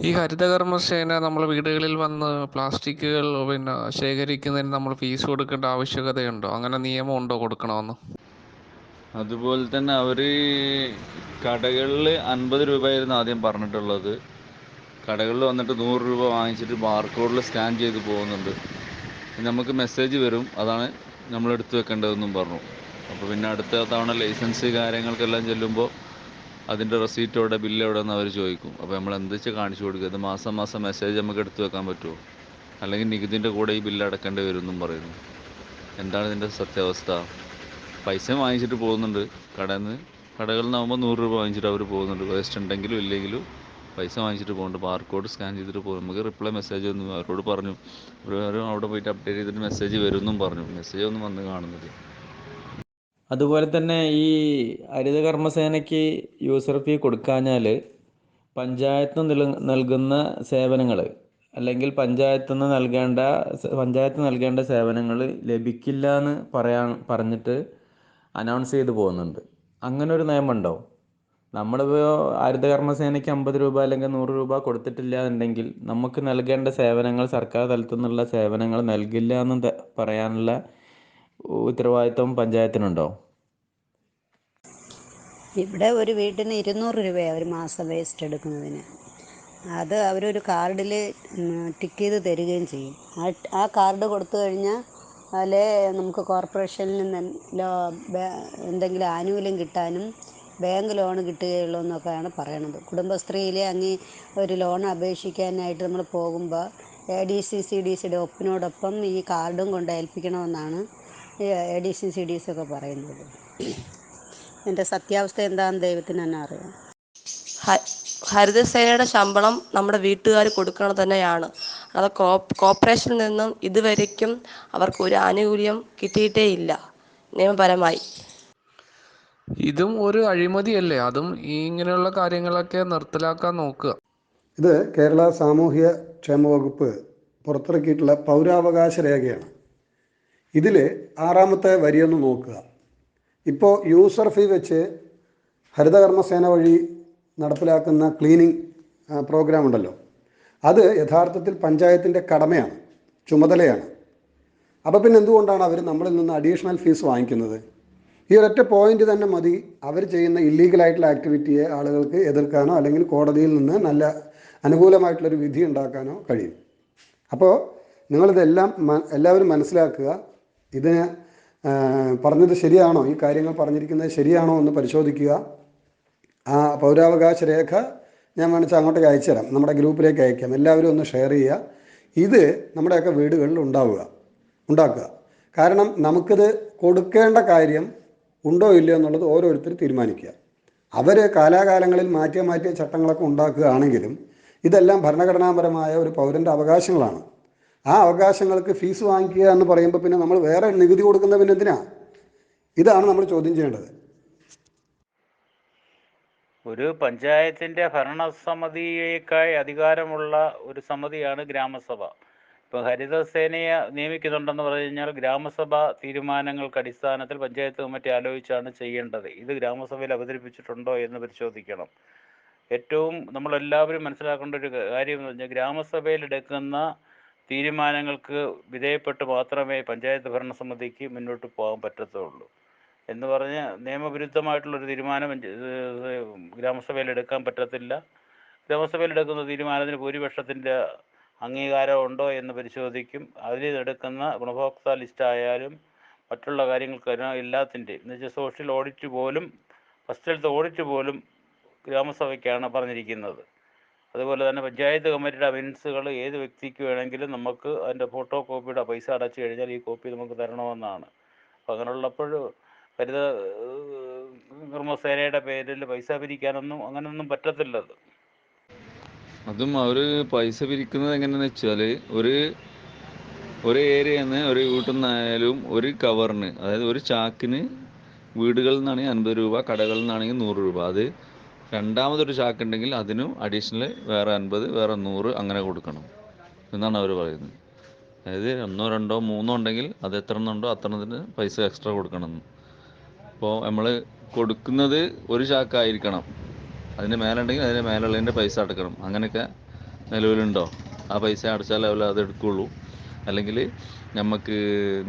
ഈ ഹരിതകർമ്മസേന നമ്മളെ വീടുകളിൽ വന്ന് പ്ലാസ്റ്റിക്കുകൾ ശേഖരിക്കുന്നതിന് നമ്മൾ ഫീസ് കൊടുക്കേണ്ട ആവശ്യകതയുണ്ടോ? അങ്ങനെ നിയമമുണ്ടോ കൊടുക്കണമെന്ന്? അതുപോലെ തന്നെ അവർ കടകളിൽ 50 രൂപയായിരുന്നു ആദ്യം പറഞ്ഞിട്ടുള്ളത്. കടകളിൽ വന്നിട്ട് 100 രൂപ വാങ്ങിച്ചിട്ട് ബാർകോഡിൽ സ്കാൻ ചെയ്ത് പോകുന്നുണ്ട്. നമുക്ക് മെസ്സേജ് വരും, അതാണ് നമ്മൾ എടുത്തു വെക്കേണ്ടതെന്നും പറഞ്ഞു. അപ്പോൾ പിന്നെ അടുത്ത തവണ ലൈസൻസ് കാര്യങ്ങൾക്കെല്ലാം ചെല്ലുമ്പോൾ അതിൻ്റെ റെസീറ്റ് എവിടെ, ബില്ല് എവിടെ എന്ന് അവർ ചോദിക്കും. അപ്പോൾ നമ്മൾ എന്ത് വെച്ചാൽ കാണിച്ചു കൊടുക്കുക. ഇത് മാസം മാസം മെസ്സേജ് നമുക്ക് എടുത്തു വെക്കാൻ പറ്റുമോ? അല്ലെങ്കിൽ നികുതിൻ്റെ കൂടെ ഈ ബില്ല് അടക്കേണ്ടി വരും എന്നും പറയുന്നു. എന്താണ് ഇതിൻ്റെ സത്യാവസ്ഥ? പൈസ വാങ്ങിച്ചിട്ട് പോകുന്നുണ്ട് കടയിൽ നിന്ന്. കടകളിൽ നിന്നാകുമ്പോൾ 100 രൂപ വാങ്ങിച്ചിട്ട് അവർ പോകുന്നുണ്ട്. വേസ്റ്റ് ഉണ്ടെങ്കിലും ഇല്ലെങ്കിലും പൈസ വാങ്ങിച്ചിട്ട് പോകുന്നുണ്ട്. ബാർകോഡ് സ്കാൻ ചെയ്തിട്ട് പോകും. നമുക്ക് റിപ്ലൈ മെസ്സേജ് ഒന്നും അവരോട് പറഞ്ഞു. ഒരു അവിടെ പോയിട്ട് അപ്ഡേറ്റ് ചെയ്തിട്ട് മെസ്സേജ് വരുമെന്നും പറഞ്ഞു. മെസ്സേജ് ഒന്നും വന്ന് കാണുന്നില്ല. അതുപോലെ തന്നെ ഈ ഹരിതകർമ്മസേനയ്ക്ക് യൂസർ ഫീ കൊടുക്കാഞ്ഞാൽ പഞ്ചായത്ത് നൽകുന്ന സേവനങ്ങൾ അല്ലെങ്കിൽ പഞ്ചായത്ത് നൽകേണ്ട സേവനങ്ങൾ ലഭിക്കില്ല എന്ന് പറഞ്ഞിട്ട് അനൗൺസ് ചെയ്ത് പോകുന്നുണ്ട്. അങ്ങനെ ഒരു നിയമമുണ്ടോ? നമ്മളിപ്പോൾ ഹരിതകർമ്മസേനയ്ക്ക് 50 രൂപ അല്ലെങ്കിൽ 100 രൂപ കൊടുത്തിട്ടില്ല എന്നുണ്ടെങ്കിൽ നമുക്ക് നൽകേണ്ട സേവനങ്ങൾ, സർക്കാർ തലത്തിൽ നിന്നുള്ള സേവനങ്ങൾ നൽകില്ല എന്ന് പറയാനുള്ള ഉത്തരവാദിത്വം പഞ്ചായത്തിനുണ്ടോ? ഇവിടെ ഒരു വീട്ടിന് 200 രൂപയാണ് ഒരു മാസം വേസ്റ്റ് എടുക്കുന്നതിന്. അത് അവരൊരു കാർഡിൽ ടിക്ക് ചെയ്ത് തരികയും ചെയ്യും. ആ കാർഡ് കൊടുത്തു കഴിഞ്ഞാൽ അതിലെ നമുക്ക് കോർപ്പറേഷനിൽ നിന്ന് എന്തെങ്കിലും ആനുകൂല്യം കിട്ടാനും ബാങ്ക് ലോൺ കിട്ടുകയുള്ളൂ എന്നൊക്കെയാണ് പറയണത്. കുടുംബശ്രീയിൽ ഒരു ലോൺ അപേക്ഷിക്കാനായിട്ട് നമ്മൾ പോകുമ്പോൾ ADCCDCയുടെ ഒപ്പിനോടൊപ്പം ഈ കാർഡും കൊണ്ട് ഏൽപ്പിക്കണമെന്നാണ് ADCCDC ഒക്കെ പറയുന്നത്. എൻ്റെ സത്യാവസ്ഥ എന്താണെന്ന് ദൈവത്തിന് തന്നെ അറിയാം. ഹരിതസേനയുടെ ശമ്പളം നമ്മുടെ വീട്ടുകാർ കൊടുക്കണം തന്നെയാണ്. അത് കോർപ്പറേഷനിൽ നിന്നും ഇതുവരയ്ക്കും അവർക്ക് ഒരു ആനുകൂല്യം കിട്ടിയിട്ടേ ഇല്ല നിയമപരമായി. ഇതും ഒരു അഴിമതിയല്ലേ? അതും ഇങ്ങനെയുള്ള കാര്യങ്ങളൊക്കെ നിർത്തലാക്കാൻ നോക്കുക. ഇത് കേരള സാമൂഹ്യ ക്ഷേമ വകുപ്പ് പുറത്തിറക്കിയിട്ടുള്ള പൗരാവകാശ രേഖയാണ്. ഇതിൽ 6ാമത്തെ വരിയൊന്ന് നോക്കുക. ഇപ്പോൾ യൂസർ ഫീ വെച്ച് ഹരിതകർമ്മസേന വഴി നടപ്പിലാക്കുന്ന ക്ലീനിങ് പ്രോഗ്രാം ഉണ്ടല്ലോ, അത് യഥാർത്ഥത്തിൽ പഞ്ചായത്തിൻ്റെ കടമയാണ്, ചുമതലയാണ്. അപ്പോൾ പിന്നെ എന്തുകൊണ്ടാണ് അവർ നമ്മളിൽ നിന്ന് അഡീഷണൽ ഫീസ് വാങ്ങിക്കുന്നത്? ഈ ഒരൊറ്റ പോയിന്റ് തന്നെ മതി അവർ ചെയ്യുന്ന ഇല്ലീഗലായിട്ടുള്ള ആക്ടിവിറ്റിയെ ആളുകൾക്ക് എതിർക്കാനോ അല്ലെങ്കിൽ കോടതിയിൽ നിന്ന് നല്ല അനുകൂലമായിട്ടുള്ളൊരു വിധി ഉണ്ടാക്കാനോ കഴിയും. അപ്പോൾ നിങ്ങളിതെല്ലാം എല്ലാവരും മനസ്സിലാക്കുക. ഇതിന് പറഞ്ഞത് ശരിയാണോ, ഈ കാര്യങ്ങൾ പറഞ്ഞിരിക്കുന്നത് ശരിയാണോ എന്ന് പരിശോധിക്കുക. ആ പൗരാവകാശ രേഖ ഞാൻ വേണിച്ചാൽ അങ്ങോട്ടേക്ക് അയച്ചു തരാം, നമ്മുടെ ഗ്രൂപ്പിലേക്ക് അയക്കാം. എല്ലാവരും ഒന്ന് ഷെയർ ചെയ്യുക. ഇത് നമ്മുടെയൊക്കെ വീടുകളിൽ ഉണ്ടാക്കുക. കാരണം നമുക്കിത് കൊടുക്കേണ്ട കാര്യം ഉണ്ടോ ഇല്ലയോ എന്നുള്ളത് ഓരോരുത്തർ തീരുമാനിക്കുക. അവർ കാലാകാലങ്ങളിൽ മാറ്റിയ ചട്ടങ്ങളൊക്കെ ഉണ്ടാക്കുകയാണെങ്കിലും ഇതെല്ലാം ഭരണഘടനാപരമായ ഒരു പൗരൻ്റെ അവകാശങ്ങളാണ്. ആ അവകാശങ്ങൾക്ക് ഫീസ് വാങ്ങിക്കുക എന്ന് പറയുമ്പോൾ പിന്നെ നമ്മൾ വേറെ നികുതി കൊടുക്കുന്ന പിന്നെ എന്തിനാ? ഇതാണ് നമ്മൾ ചോദ്യം ചെയ്യേണ്ടത്. ഒരു പഞ്ചായത്തിൻ്റെ ഭരണസമിതിയേക്കാൾ അധികാരമുള്ള ഒരു സമിതിയാണ് ഗ്രാമസഭ. ഇപ്പോൾ ഹരിതസേനയെ നിയമിക്കുന്നുണ്ടെന്ന് പറഞ്ഞു കഴിഞ്ഞാൽ ഗ്രാമസഭ തീരുമാനങ്ങൾക്ക് അടിസ്ഥാനത്തിൽ പഞ്ചായത്ത് കമ്മിറ്റി ആലോചിച്ചാണ് ചെയ്യേണ്ടത്. ഇത് ഗ്രാമസഭയിൽ അവതരിപ്പിച്ചിട്ടുണ്ടോ എന്ന് പരിശോധിക്കണം. ഏറ്റവും നമ്മളെല്ലാവരും മനസ്സിലാക്കേണ്ട ഒരു കാര്യം എന്ന് പറഞ്ഞാൽ ഗ്രാമസഭയിൽ എടുക്കുന്ന തീരുമാനങ്ങൾക്ക് വിധേയപ്പെട്ട് മാത്രമേ പഞ്ചായത്ത് ഭരണസമിതിക്ക് മുന്നോട്ട് പോകാൻ പറ്റത്തുള്ളൂ. എന്ന് പറഞ്ഞ് നിയമവിരുദ്ധമായിട്ടുള്ളൊരു തീരുമാനം ഗ്രാമസഭയിൽ എടുക്കാൻ പറ്റത്തില്ല. ഗ്രാമസഭയിൽ എടുക്കുന്ന തീരുമാനത്തിന് ഭൂരിപക്ഷത്തിൻ്റെ അംഗീകാരം ഉണ്ടോ എന്ന് പരിശോധിക്കും. അതിൽ എടുക്കുന്ന ഗുണഭോക്തൃ ലിസ്റ്റായാലും മറ്റുള്ള കാര്യങ്ങൾക്ക് എല്ലാത്തിൻ്റെയും എന്ന് വെച്ചാൽ സോഷ്യൽ ഓഡിറ്റ് പോലും, ഫസ്റ്റിലത്തെ ഓഡിറ്റ് പോലും ഗ്രാമസഭയ്ക്കാണ് പറഞ്ഞിരിക്കുന്നത്. അതുപോലെ തന്നെ പഞ്ചായത്ത് കമ്മിറ്റിയുടെ മിനിറ്റ്സുകൾ ഏത് വ്യക്തിക്ക് വേണമെങ്കിലും നമുക്ക് അതിൻ്റെ ഫോട്ടോ കോപ്പിയുടെ പൈസ അടച്ചു കഴിഞ്ഞാൽ ഈ കോപ്പി നമുക്ക് തരണമെന്നാണ്. അപ്പോൾ അങ്ങനെയുള്ളപ്പോൾ ഹരിത കർമ്മസേനയുടെ പേരിൽ പൈസ പിരിക്കാനൊന്നും അങ്ങനെയൊന്നും പറ്റത്തില്ലത്. അതും അവർ പൈസ പിരിക്കുന്നത് എങ്ങനെയാണെന്ന് വെച്ചാൽ ഒരു ഏരിയയിൽ നിന്ന് ഒരു വീട്ടിൽ നിന്നായാലും ഒരു കവറിന്, അതായത് ഒരു ചാക്കിന് വീടുകളിൽ നിന്നാണെങ്കിൽ 50 രൂപ, കടകളിൽ നിന്നാണെങ്കിൽ 100 രൂപ. അത് രണ്ടാമതൊരു ചാക്കുണ്ടെങ്കിൽ അതിനും അഡീഷണൽ വേറെ 50, വേറെ 100 അങ്ങനെ കൊടുക്കണം എന്നാണ് അവർ പറയുന്നത്. അതായത് 1, 2, 3 ഉണ്ടെങ്കിൽ അത് എത്ര എണ്ണുണ്ടോ അത്രത്തിന് പൈസ എക്സ്ട്രാ കൊടുക്കണം. അപ്പോൾ നമ്മൾ കൊടുക്കുന്നത് ഒരു ചാക്കായിരിക്കണം, അതിൻ്റെ മേലുണ്ടെങ്കിൽ അതിൻ്റെ മേലുള്ളതിൻ്റെ പൈസ അടക്കണം. അങ്ങനെയൊക്കെ നിലവിലുണ്ടോ? ആ പൈസ അടച്ചാലേ അവർ അത് എടുക്കുകയുള്ളൂ. അല്ലെങ്കിൽ നമുക്ക്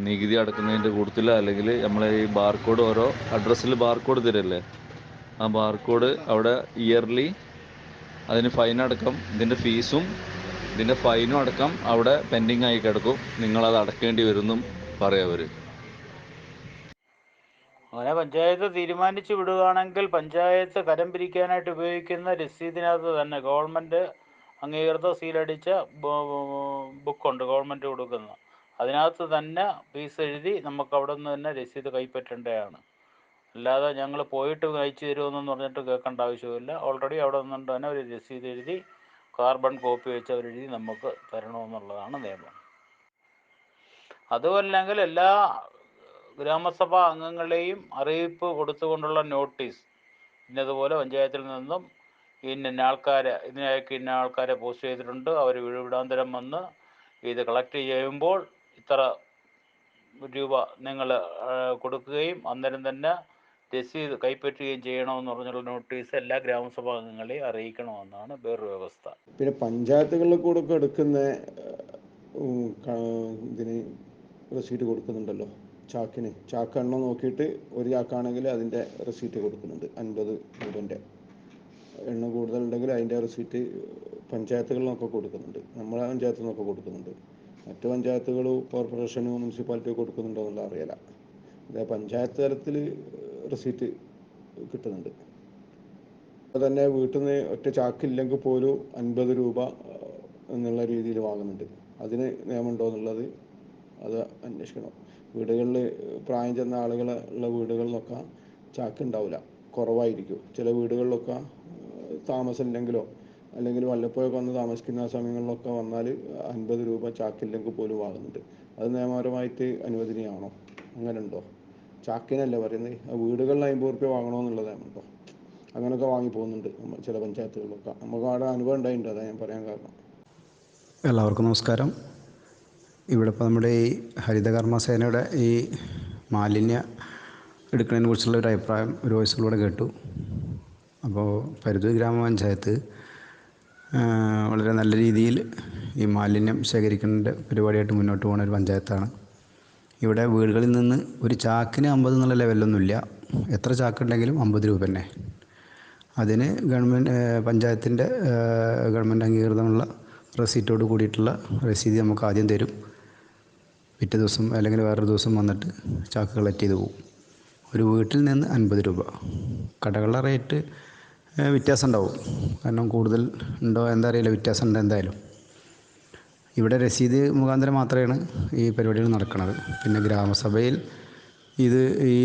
നികുതി അടക്കുന്നതിൻ്റെ കൂട്ടത്തിലോ, അല്ലെങ്കിൽ നമ്മളെ ഈ ബാർകോഡ് ഓരോ അഡ്രസ്സിൽ ബാർകോഡ് തരല്ലേ, ആ ബാർകോഡ് അവിടെ ഇയർലി അതിന് ഫൈൻ അടക്കം, ഇതിൻ്റെ ഫൈനും അടക്കം അവിടെ പെൻഡിങ് ആയി കിടക്കും. നിങ്ങളത് അടക്കേണ്ടി വരുമെന്നും പറയും അവർ. അങ്ങനെ പഞ്ചായത്ത് തീരുമാനിച്ചു വിടുകയാണെങ്കിൽ പഞ്ചായത്ത് കരം പിരിക്കാനായിട്ട് ഉപയോഗിക്കുന്ന രസീതിനകത്ത് തന്നെ ഗവൺമെൻറ് അംഗീകൃത സീലടിച്ച ബുക്കുണ്ട് ഗവൺമെൻറ് കൊടുക്കുന്ന, അതിനകത്ത് തന്നെ ഫീസ് എഴുതി നമുക്ക് അവിടെ നിന്ന് തന്നെ രസീത് കൈപ്പറ്റേണ്ടതാണ്. അല്ലാതെ ഞങ്ങൾ പോയിട്ട് അയച്ചു തരുമെന്ന് പറഞ്ഞിട്ട് കേൾക്കേണ്ട ആവശ്യമില്ല. ഓൾറെഡി അവിടെ നിന്നുകൊണ്ട് തന്നെ ഒരു രസീത് എഴുതി കാർബൺ കോപ്പി വെച്ച് അവരെഴുതി നമുക്ക് തരണമെന്നുള്ളതാണ് നിയമം. അതുമല്ലെങ്കിൽ എല്ലാ ഗ്രാമസഭാ അംഗങ്ങളെയും അറിയിപ്പ് കൊടുത്തുകൊണ്ടുള്ള നോട്ടീസ്, ഇന്നതുപോലെ പഞ്ചായത്തിൽ നിന്നും ഇന്ന ആൾക്കാരെ ഇതിനേക്ക് ഇന്ന ആൾക്കാരെ പോസ്റ്റ് ചെയ്തിട്ടുണ്ട്, അവർ വീടാന്തരം വന്ന് ഇത് കളക്ട് ചെയ്യുമ്പോൾ ഇത്ര രൂപ നിങ്ങൾ കൊടുക്കുകയും അന്നേരം തന്നെ രസീത് കൈപ്പറ്റുകയും ചെയ്യണമെന്ന് പറഞ്ഞുള്ള നോട്ടീസ് എല്ലാ ഗ്രാമസഭാ അംഗങ്ങളെയും അറിയിക്കണമെന്നാണ് വേറൊരു വ്യവസ്ഥ. പിന്നെ പഞ്ചായത്തുകളിൽ കൂടെ ഒക്കെ എടുക്കുന്ന ഇതിന് റെസീറ്റ് കൊടുക്കുന്നുണ്ടല്ലോ, ചാക്ക് എണ്ണം നോക്കിയിട്ട് ഒരു ചാക്കാണെങ്കിൽ അതിൻ്റെ റെസീറ്റ് കൊടുക്കുന്നുണ്ട്. 50 രൂപൻ്റെ എണ്ണം കൂടുതലുണ്ടെങ്കിൽ അതിൻ്റെ റെസീറ്റ് പഞ്ചായത്തുകളിൽ നിന്നൊക്കെ കൊടുക്കുന്നുണ്ട്. നമ്മളെ പഞ്ചായത്തിൽ നിന്നൊക്കെ കൊടുക്കുന്നുണ്ട്. മറ്റ് പഞ്ചായത്തുകൾ കോർപ്പറേഷനും മുനിസിപ്പാലിറ്റി കൊടുക്കുന്നുണ്ടോ എന്നുള്ള അറിയില്ല. അതായത് പഞ്ചായത്ത് തലത്തിൽ റെസീറ്റ് കിട്ടുന്നുണ്ട്. അപ്പോൾ തന്നെ വീട്ടിൽ നിന്ന് ഒറ്റ ചാക്കില്ലെങ്കിൽ പോലും 50 രൂപ എന്നുള്ള രീതിയിൽ വാങ്ങുന്നുണ്ട്. അതിന് നിയമമുണ്ടോ എന്നുള്ളത് അത് അന്വേഷിക്കണം. വീടുകളിൽ പ്രായം ചെന്ന ആളുകളുള്ള വീടുകളിലൊക്കെ ചാക്ക് ഉണ്ടാവില്ല, കുറവായിരിക്കും. ചില വീടുകളിലൊക്കെ താമസമില്ലെങ്കിലോ അല്ലെങ്കിൽ വല്ലപ്പോഴൊക്കെ വന്ന് താമസിക്കുന്ന സമയങ്ങളിലൊക്കെ വന്നാൽ 50 രൂപ ചാക്കില്ലെങ്കിൽ പോലും വാങ്ങുന്നുണ്ട്. അത് നിയമപരമായിട്ട് അനുവദനീയമാണോ? അങ്ങനെ ഉണ്ടോ? ചാക്കിനല്ല പറയുന്നത്, വീടുകളിൽ 50 രൂപ വാങ്ങണമെന്നുള്ളത് ഉണ്ടോ? അങ്ങനെയൊക്കെ വാങ്ങി പോകുന്നുണ്ട് ചില പഞ്ചായത്തുകളിലൊക്കെ. നമുക്ക് അവിടെ അനുഭവം ഉണ്ടായിട്ടുണ്ട്, അതാണ് ഞാൻ പറയാൻ കാരണം. എല്ലാവർക്കും നമസ്കാരം. ഇവിടെ ഇപ്പോൾ നമ്മുടെ ഈ ഹരിതകർമ്മസേനയുടെ ഈ മാലിന്യ എടുക്കുന്നതിനെ കുറിച്ചുള്ള ഒരു അഭിപ്രായം ഒരു വോയിസിലൂടെ കേട്ടു. അപ്പോൾ പരുതൂർ ഗ്രാമപഞ്ചായത്ത് വളരെ നല്ല രീതിയിൽ ഈ മാലിന്യം ശേഖരിക്കേണ്ട പരിപാടിയായിട്ട് മുന്നോട്ട് പോകുന്ന ഒരു പഞ്ചായത്താണ്. ഇവിടെ വീടുകളിൽ നിന്ന് ഒരു ചാക്കിന് 50 എന്നുള്ള ലെവലൊന്നുമില്ല. എത്ര ചാക്കുണ്ടെങ്കിലും 50 രൂപ തന്നെ. അതിന് പഞ്ചായത്തിൻ്റെ ഗവൺമെൻറ് അംഗീകൃതമുള്ള റെസീറ്റോട് കൂടിയിട്ടുള്ള രസീത് നമുക്ക് ആദ്യം തരും. പിറ്റേ ദിവസം അല്ലെങ്കിൽ വേറൊരു ദിവസം വന്നിട്ട് ചാക്ക് കളക്ട് ചെയ്ത് പോകും. ഒരു വീട്ടിൽ നിന്ന് 50 രൂപ. കടകളുടെ റേറ്റ് വ്യത്യാസം ഉണ്ടാവും, കാരണം കൂടുതൽ ഉണ്ടോ എന്താ അറിയില്ല, വ്യത്യാസം ഉണ്ട് എന്തായാലും. ഇവിടെ രസീത് മുഖാന്തരം മാത്രമാണ് ഈ പരിപാടികൾ നടക്കുന്നത്. പിന്നെ ഗ്രാമസഭയിൽ ഇത് ഈ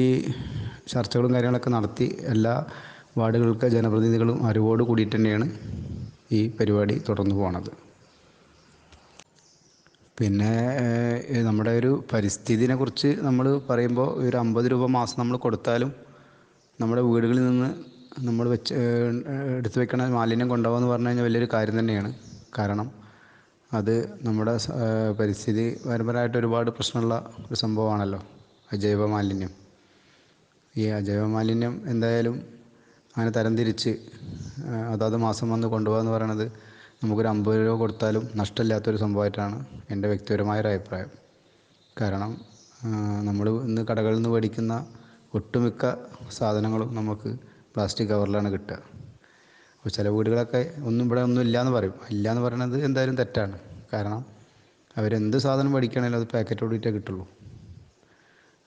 ചർച്ചകളും കാര്യങ്ങളൊക്കെ നടത്തി എല്ലാ വാർഡുകൾക്ക് ജനപ്രതിനിധികളും അറിവോട് കൂടിയിട്ട് തന്നെയാണ് ഈ പരിപാടി തുടർന്നു പോകുന്നത്. പിന്നെ നമ്മുടെ ഒരു പരിസ്ഥിതിനെ കുറിച്ച് നമ്മൾ പറയുമ്പോൾ ഒരു 50 രൂപ മാസം നമ്മൾ കൊടുത്താലും നമ്മുടെ വീടുകളിൽ നിന്ന് നമ്മൾ എടുത്തു വെക്കണ മാലിന്യം കൊണ്ടുപോകുക എന്ന് പറഞ്ഞു കഴിഞ്ഞാൽ വലിയൊരു കാര്യം തന്നെയാണ്. കാരണം അത് നമ്മുടെ പരിസ്ഥിതി പരമ്പരമായിട്ട് ഒരുപാട് പ്രശ്നമുള്ള ഒരു സംഭവമാണല്ലോ അജൈവ മാലിന്യം. ഈ അജൈവ മാലിന്യം എന്തായാലും അങ്ങനെ തരംതിരിച്ച് അതാത് മാസം വന്ന് കൊണ്ടുപോകുക എന്ന് പറയണത് നമുക്കൊരു 50 രൂപ കൊടുത്താലും നഷ്ടമില്ലാത്തൊരു സംഭവമായിട്ടാണ് എൻ്റെ വ്യക്തിപരമായൊരു അഭിപ്രായം. കാരണം നമ്മൾ ഇന്ന് കടകളിൽ നിന്ന് മേടിക്കുന്ന ഒട്ടുമിക്ക സാധനങ്ങളും നമുക്ക് പ്ലാസ്റ്റിക് കവറിലാണ് കിട്ടുക. അപ്പോൾ ചില വീടുകളൊക്കെ ഇവിടെ ഒന്നും ഇല്ലയെന്ന് പറയും. ഇല്ലയെന്ന് പറയണത് എന്തായാലും തെറ്റാണ്. കാരണം അവരെന്ത് സാധനം മേടിക്കുകയാണെങ്കിലും അത് പാക്കറ്റോടിയിട്ടേ കിട്ടുള്ളൂ.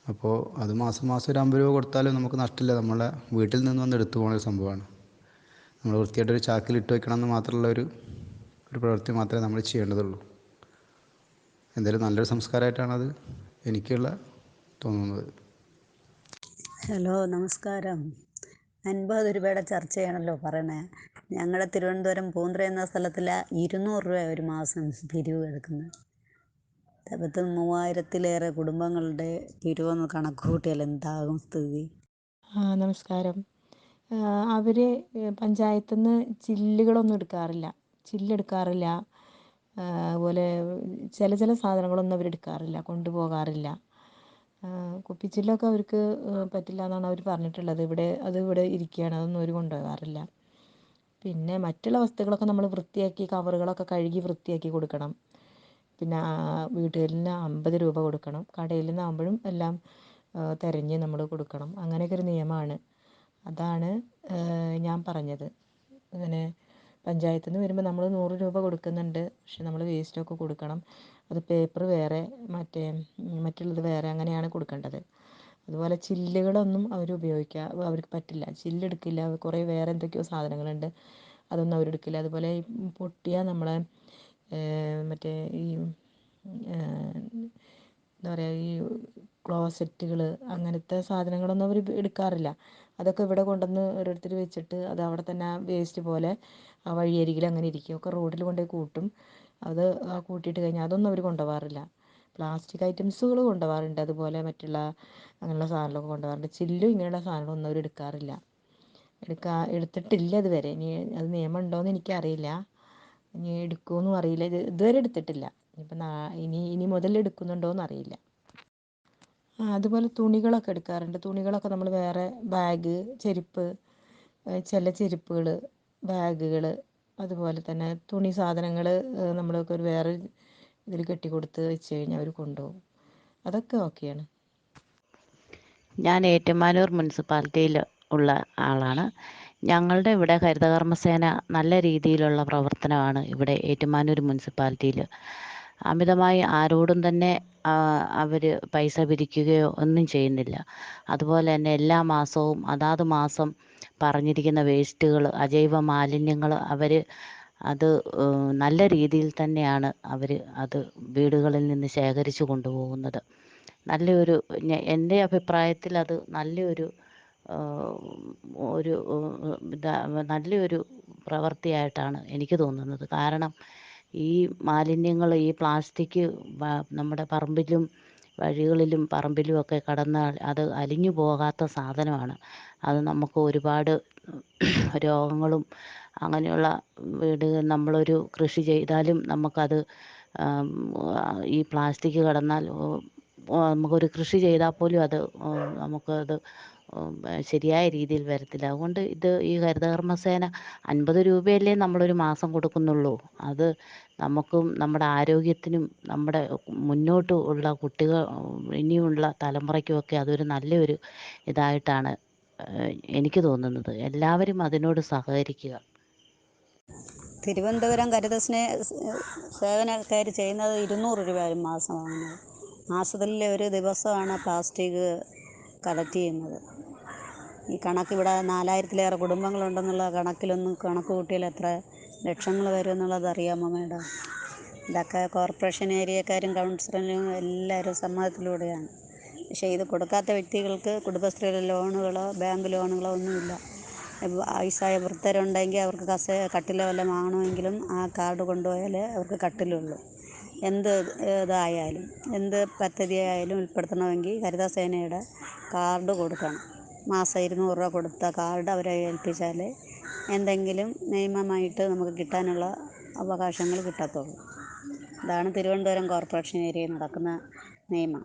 അപ്പോൾ അത് മാസം ഒരു 50 രൂപ കൊടുത്താലും നമുക്ക് നഷ്ടമില്ല. നമ്മളെ വീട്ടിൽ നിന്ന് വന്ന് എടുത്തു പോകുന്ന ഒരു സംഭവമാണ്. നമ്മൾ വൃത്തിയായിട്ടൊരു ചാക്കിൽ ഇട്ട് വെക്കണം എന്ന് മാത്രമുള്ള ഒരു പ്രവൃത്തി മാത്രമേ നമ്മൾ ചെയ്യേണ്ടതുള്ളൂ. എന്തായാലും നല്ലൊരു സംസ്കാരമായിട്ടാണത് എനിക്കുള്ള തോന്നുന്നത്. ഹലോ, നമസ്കാരം. 50 രൂപയുടെ ചർച്ചയാണല്ലോ പറയണേ. ഞങ്ങളുടെ തിരുവനന്തപുരം പൂന്തുറ എന്ന സ്ഥലത്തിൽ 200 രൂപ ഒരു മാസം പിരിവ് എടുക്കുന്നത്. 3000-ലേറെ കുടുംബങ്ങളുടെ പിരിവൊന്ന് കണക്ക് കൂട്ടിയാൽ എന്താകും സ്ഥിതി? നമസ്കാരം. അവർ പഞ്ചായത്തിൽ നിന്ന് ചില്ലുകളൊന്നും എടുക്കാറില്ല, ചില്ലെടുക്കാറില്ല. അതുപോലെ ചില സാധനങ്ങളൊന്നും അവരെടുക്കാറില്ല, കൊണ്ടുപോകാറില്ല. കുപ്പിച്ചില്ലൊക്കെ അവർക്ക് പറ്റില്ല എന്നാണ് അവർ പറഞ്ഞിട്ടുള്ളത്. ഇവിടെ ഇരിക്കുകയാണ്, അതൊന്നും അവർ കൊണ്ടുപോകാറില്ല. പിന്നെ മറ്റുള്ള വസ്തുക്കളൊക്കെ നമ്മൾ വൃത്തിയാക്കി കവറുകളൊക്കെ കഴുകി വൃത്തിയാക്കി കൊടുക്കണം. പിന്നെ വീട്ടുകളിൽ നിന്ന് 50 രൂപ കൊടുക്കണം. കടയിൽ നിന്നാകുമ്പോഴും എല്ലാം തിരഞ്ഞ് നമ്മൾ കൊടുക്കണം. അങ്ങനെയൊക്കെ ഒരു നിയമമാണ്. അതാണ് ഞാൻ പറഞ്ഞത്. അങ്ങനെ പഞ്ചായത്തിൽ നിന്ന് വരുമ്പോൾ നമ്മൾ 100 രൂപ കൊടുക്കുന്നുണ്ട്. പക്ഷെ നമ്മൾ വേസ്റ്റൊക്കെ കൊടുക്കണം. അത് പേപ്പർ വേറെ, മറ്റുള്ളത് വേറെ, അങ്ങനെയാണ് കൊടുക്കേണ്ടത്. അതുപോലെ ചില്ലുകളൊന്നും അവർക്ക് പറ്റില്ല. ചില്ലെടുക്കില്ല. കുറേ വേറെ എന്തൊക്കെയോ സാധനങ്ങളുണ്ട്, അതൊന്നും അവരെടുക്കില്ല. അതുപോലെ ഈ പൊട്ടിയ നമ്മളെ മറ്റേ ഈ എന്താ പറയുക, ഈ ക്ലോസറ്റുകൾ അങ്ങനത്തെ സാധനങ്ങളൊന്നും അവർ എടുക്കാറില്ല. അതൊക്കെ ഇവിടെ കൊണ്ടുവന്ന് ഓരോരുത്തർ വെച്ചിട്ട് അത് അവിടെ തന്നെ വേസ്റ്റ് പോലെ ആ വഴിയരികിൽ അങ്ങനെ ഇരിക്കും. ഒക്കെ റോഡിൽ കൊണ്ടുപോയി കൂട്ടും. അത് കൂട്ടിയിട്ട് കഴിഞ്ഞാൽ അതൊന്നും അവർ കൊണ്ടുപോകാറില്ല. പ്ലാസ്റ്റിക് ഐറ്റംസുകൾ കൊണ്ടുപോകാറുണ്ട്. അതുപോലെ മറ്റുള്ള അങ്ങനെയുള്ള സാധനങ്ങളൊക്കെ കൊണ്ടുപോകാറുണ്ട്. ചില്ലും ഇങ്ങനെയുള്ള സാധനങ്ങളൊന്നും അവർ എടുത്തിട്ടില്ല ഇതുവരെ. ഇനി അത് നിയമം ഉണ്ടോയെന്ന് എനിക്കറിയില്ല. ഇനി എടുക്കുമെന്നും അറിയില്ല. ഇതുവരെ എടുത്തിട്ടില്ല. ഇനിയിപ്പോൾ ഇനി മുതൽ എടുക്കുന്നുണ്ടോയെന്ന് അറിയില്ല. അതുപോലെ തുണികളൊക്കെ എടുക്കാറുണ്ട്. തുണികളൊക്കെ നമ്മൾ വേറെ ബാഗ്, ചെരുപ്പ്, ചില ചെരുപ്പുകൾ, ബാഗുകൾ, അതുപോലെ തന്നെ തുണി സാധനങ്ങൾ നമ്മളൊക്കെ ഒരു വേറെ ഇതിൽ കെട്ടിക്കൊടുത്ത് വെച്ച് കഴിഞ്ഞാൽ അവർ കൊണ്ടുപോകും. അതൊക്കെ ഓക്കെയാണ്. ഞാൻ ഏറ്റുമാനൂർ മുനിസിപ്പാലിറ്റിയിൽ ഉള്ള ആളാണ്. ഞങ്ങളുടെ ഇവിടെ ഹരിതകർമ്മസേന നല്ല രീതിയിലുള്ള പ്രവർത്തനമാണ് ഇവിടെ ഏറ്റുമാനൂർ മുനിസിപ്പാലിറ്റിയിൽ. അമിതമായി ആരോടും തന്നെ അവർ പൈസ പിരിക്കുകയോ ഒന്നും ചെയ്യുന്നില്ല. അതുപോലെ തന്നെ എല്ലാ മാസവും അതാത് മാസം പറഞ്ഞിരിക്കുന്ന വേസ്റ്റുകൾ, അജൈവ മാലിന്യങ്ങൾ അത് നല്ല രീതിയിൽ തന്നെയാണ് അവർ അത് വീടുകളിൽ നിന്ന് ശേഖരിച്ചു കൊണ്ടുപോകുന്നത്. എൻ്റെ അഭിപ്രായത്തിൽ അത് നല്ലൊരു നല്ലൊരു പ്രവൃത്തിയായിട്ടാണ് എനിക്ക് തോന്നുന്നത്. കാരണം ഈ മാലിന്യങ്ങൾ, ഈ പ്ലാസ്റ്റിക് നമ്മുടെ പറമ്പിലും വഴികളിലും പറമ്പിലും ഒക്കെ കടന്നാൽ അത് അലിഞ്ഞു പോകാത്ത സാധനമാണ്. അത് നമുക്ക് ഒരുപാട് രോഗങ്ങളും അങ്ങനെയുള്ള നമ്മളൊരു കൃഷി ചെയ്താലും നമുക്കത് ഈ പ്ലാസ്റ്റിക് കടന്നാൽ നമുക്കൊരു കൃഷി ചെയ്താൽ പോലും അത് നമുക്കത് ശരിയായ രീതിയിൽ വരത്തില്ല. അതുകൊണ്ട് ഈ ഹരിതകർമ്മസേന 50 രൂപയല്ലേ നമ്മളൊരു മാസം കൊടുക്കുന്നുള്ളൂ. അത് നമുക്കും നമ്മുടെ ആരോഗ്യത്തിനും നമ്മുടെ മുന്നോട്ട് ഉള്ള ഇനിയുള്ള തലമുറയ്ക്കുമൊക്കെ അതൊരു നല്ലൊരു ഇതായിട്ടാണ് എനിക്ക് തോന്നുന്നത്. എല്ലാവരും അതിനോട് സഹകരിക്കുക. തിരുവനന്തപുരം സേവനക്കാർ ചെയ്യുന്നത് 200 രൂപ ഒരു മാസം വാങ്ങുന്നത്. മാസത്തിൽ ഒരു ദിവസമാണ് പ്ലാസ്റ്റിക് കളക്ട് ചെയ്യുന്നത്. ഈ ഇവിടെ 4000-ലേറെ കുടുംബങ്ങളുണ്ടെന്നുള്ള കണക്ക് കൂട്ടിയാൽ എത്ര ലക്ഷങ്ങൾ വരും എന്നുള്ളത് അറിയാമോ മേഡം? ഇതൊക്കെ കോർപ്പറേഷൻ ഏരിയക്കാരും കൗൺസിലറും എല്ലാവരും സമ്മതത്തിലൂടെയാണ്. പക്ഷേ ഇത് കൊടുക്കാത്ത വ്യക്തികൾക്ക് കുടുംബശ്രീയിലെ ലോണുകളോ ബാങ്ക് ലോണുകളോ ഒന്നുമില്ല. വയസ്സായ വൃദ്ധരുണ്ടെങ്കിൽ അവർക്ക് കട്ടിലോ വല്ലതും വാങ്ങണമെങ്കിലും ആ കാർഡ് കൊണ്ടുപോയാലേ അവർക്ക് കട്ടിലുള്ളൂ. എന്ത് ഇതായാലും എന്ത് പദ്ധതിയായാലും ഉൾപ്പെടുത്തണമെങ്കിൽ ഹരിതസേനയുടെ കാർഡ് കൊടുക്കണം. മാസം 200 രൂപ കൊടുത്ത കാർഡ് അവരെ ഏൽപ്പിച്ചാൽ എന്തെങ്കിലും നിയമമായിട്ട് നമുക്ക് കിട്ടാനുള്ള അവകാശങ്ങൾ കിട്ടത്തുള്ളൂ. ഇതാണ് തിരുവനന്തപുരം കോർപ്പറേഷൻ ഏരിയയിൽ നടക്കുന്ന നിയമം.